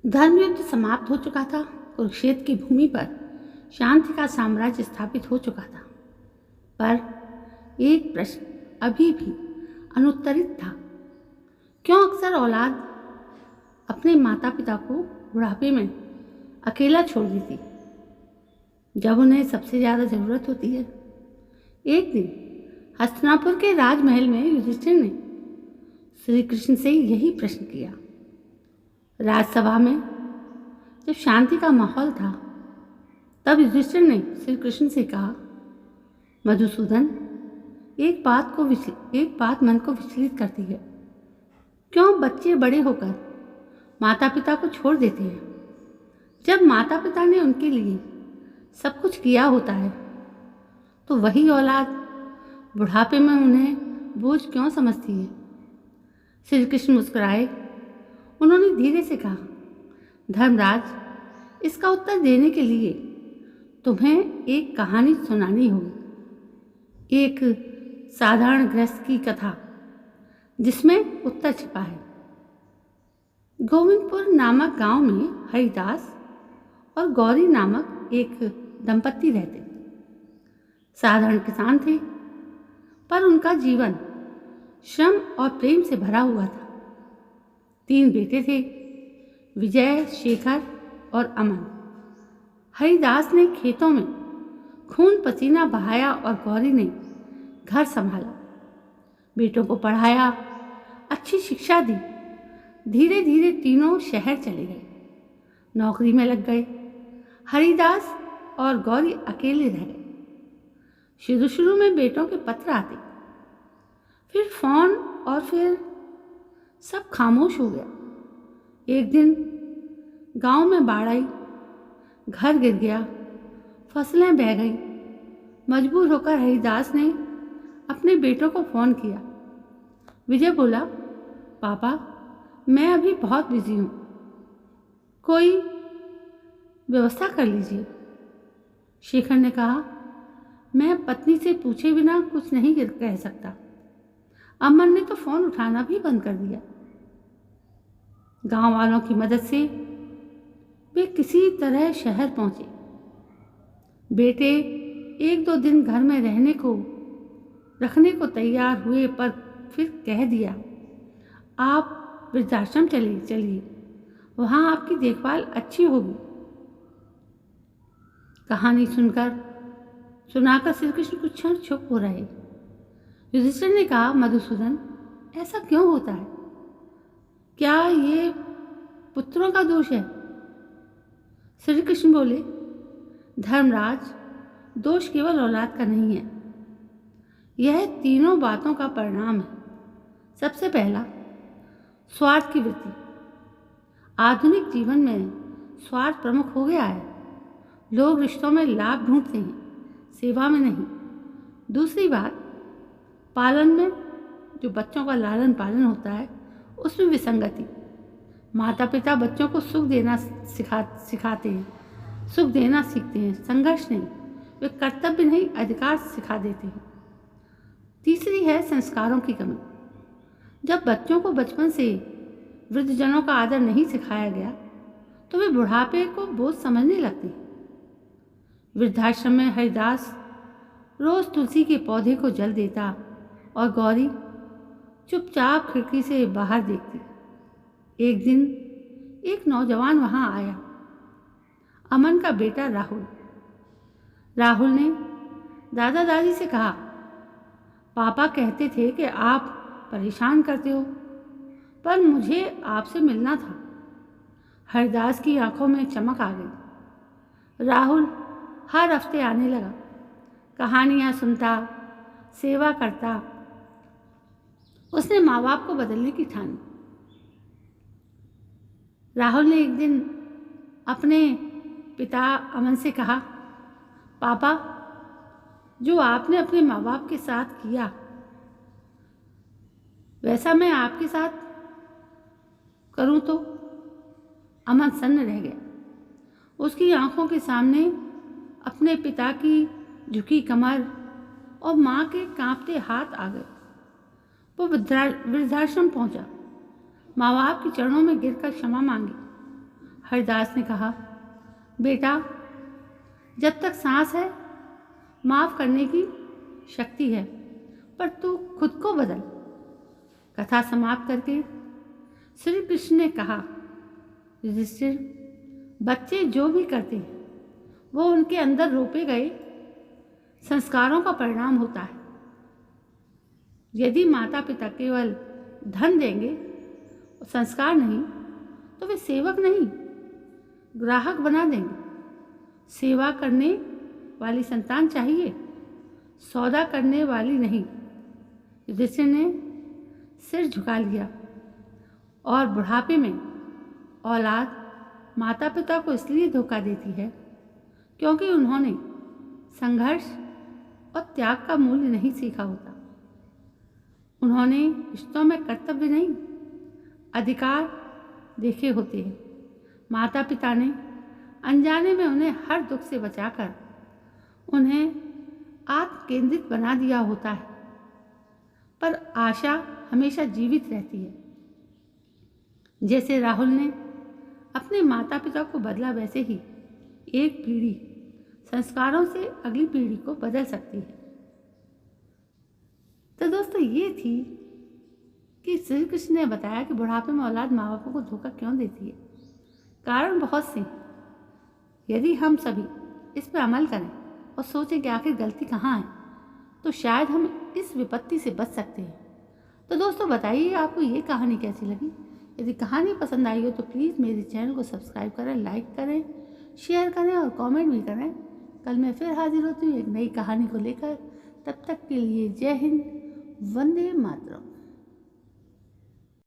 धर्मयुद्ध समाप्त हो चुका था। कुरुक्षेत्र की भूमि पर शांति का साम्राज्य स्थापित हो चुका था। पर एक प्रश्न अभी भी अनुत्तरित था। क्यों अक्सर औलाद अपने माता पिता को बुढ़ापे में अकेला छोड़ देती जब उन्हें सबसे ज़्यादा ज़रूरत होती है? एक दिन हस्तिनापुर के राजमहल में युधिष्ठिर ने श्री कृष्ण से यही प्रश्न किया। राजसभा में जब शांति का माहौल था तब युधिष्ठिर ने श्री कृष्ण से कहा, मधुसूदन, एक बात मन को विचलित करती है। क्यों बच्चे बड़े होकर माता पिता को छोड़ देते हैं? जब माता पिता ने उनके लिए सब कुछ किया होता है तो वही औलाद बुढ़ापे में उन्हें बोझ क्यों समझती है? श्री कृष्ण मुस्कुराए। उन्होंने धीरे से कहा, धर्मराज, इसका उत्तर देने के लिए तुम्हें एक कहानी सुनानी होगी, एक साधारण गृहस्थ की कथा जिसमें उत्तर छिपा है। गोविंदपुर नामक गांव में हरिदास और गौरी नामक एक दंपत्ति रहते। साधारण किसान थे, पर उनका जीवन श्रम और प्रेम से भरा हुआ था। 3 बेटे थे, विजय, शेखर और अमन। हरिदास ने खेतों में खून पसीना बहाया और गौरी ने घर संभाला, बेटों को पढ़ाया, अच्छी शिक्षा दी। धीरे धीरे तीनों शहर चले गए, नौकरी में लग गए। हरिदास और गौरी अकेले रह गए। शुरू शुरू में बेटों के पत्र आते, फिर फोन, और फिर सब खामोश हो गया। एक दिन गांव में बाढ़ आई, घर गिर गया, फसलें बह गईं। मजबूर होकर हरिदास ने अपने बेटों को फ़ोन किया। विजय बोला, पापा, मैं अभी बहुत बिजी हूँ, कोई व्यवस्था कर लीजिए। शेखर ने कहा, मैं पत्नी से पूछे बिना कुछ नहीं कह सकता। अमन ने तो फ़ोन उठाना भी बंद कर दिया। गांव वालों की मदद से वे किसी तरह शहर पहुंचे। बेटे 1-2 दिन घर में रखने को तैयार हुए, पर फिर कह दिया, आप वृद्धाश्रम चलिए, वहाँ आपकी देखभाल अच्छी होगी। कहानी सुनाकर श्री कृष्ण कुछ क्षण चुप हो रहे। युधिष्ठिर ने कहा, मधुसूदन, ऐसा क्यों होता है? क्या ये पुत्रों का दोष है? श्री कृष्ण बोले, धर्मराज, दोष केवल औलाद का नहीं है, यह तीनों बातों का परिणाम है। सबसे पहला, स्वार्थ की वृत्ति। आधुनिक जीवन में स्वार्थ प्रमुख हो गया है। लोग रिश्तों में लाभ ढूंढते हैं, सेवा में नहीं। दूसरी बात, पालन में, जो बच्चों का लालन पालन होता है उसमें विसंगति। माता पिता बच्चों को सुख देना सिखाते हैं, सुख देना सीखते हैं, संघर्ष नहीं। वे कर्तव्य नहीं, अधिकार सिखा देते हैं। तीसरी है संस्कारों की कमी। जब बच्चों को बचपन से वृद्धजनों का आदर नहीं सिखाया गया तो वे बुढ़ापे को बोझ समझने लगते हैं। वृद्धाश्रम में हरिदास रोज तुलसी के पौधे को जल देता और गौरी चुपचाप खिड़की से बाहर देखती। एक दिन एक नौजवान वहां आया, अमन का बेटा राहुल। राहुल ने दादा दादी से कहा, पापा कहते थे कि आप परेशान करते हो, पर मुझे आपसे मिलना था। हरिदास की आंखों में चमक आ गई। राहुल हर हफ्ते आने लगा, कहानियाँ सुनता, सेवा करता। उसने माँ बाप को बदलने की ठानी। राहुल ने एक दिन अपने पिता अमन से कहा, पापा, जो आपने अपने माँ बाप के साथ किया वैसा मैं आपके साथ करूं तो? अमन सन्न रह गया। उसकी आंखों के सामने अपने पिता की झुकी कमर और माँ के कांपते हाथ आ गए। वो वृद्धाश्रम पहुंचा, माँ बाप के चरणों में गिरकर क्षमा मांगी। हरिदास ने कहा, बेटा, जब तक सांस है माफ करने की शक्ति है, पर तू खुद को बदल। कथा समाप्त करके श्री कृष्ण ने कहा, युधिष्ठिर, बच्चे जो भी करते हैं वो उनके अंदर रोपे गए संस्कारों का परिणाम होता है। यदि माता पिता केवल धन देंगे और संस्कार नहीं, तो वे सेवक नहीं, ग्राहक बना देंगे। सेवा करने वाली संतान चाहिए, सौदा करने वाली नहीं। युधिष्ठिर ने सिर झुका लिया और बुढ़ापे में औलाद माता पिता को इसलिए धोखा देती है क्योंकि उन्होंने संघर्ष और त्याग का मूल्य नहीं सीखा होता। उन्होंने रिश्तों में कर्तव्य नहीं, अधिकार देखे होते हैं। माता पिता ने अनजाने में उन्हें हर दुख से बचाकर उन्हें आत्म केंद्रित बना दिया होता है, पर आशा हमेशा जीवित रहती है। जैसे राहुल ने अपने माता पिता को बदला, वैसे ही एक पीढ़ी संस्कारों से अगली पीढ़ी को बदल सकती है। तो दोस्तों, ये थी कि श्री कृष्ण ने बताया कि बुढ़ापे में औलाद माँ बापों को धोखा क्यों देती है। कारण बहुत से हैं। यदि हम सभी इस पर अमल करें और सोचें कि आखिर गलती कहाँ है, तो शायद हम इस विपत्ति से बच सकते हैं। तो दोस्तों, बताइए आपको ये कहानी कैसी लगी। यदि कहानी पसंद आई हो तो प्लीज़ मेरे चैनल को सब्सक्राइब करें, लाइक करें, शेयर करें और कमेंट भी करें। कल मैं फिर हाजिर होती हूँ एक नई कहानी को लेकर। तब तक के लिए जय हिंद, वंदे मातरम।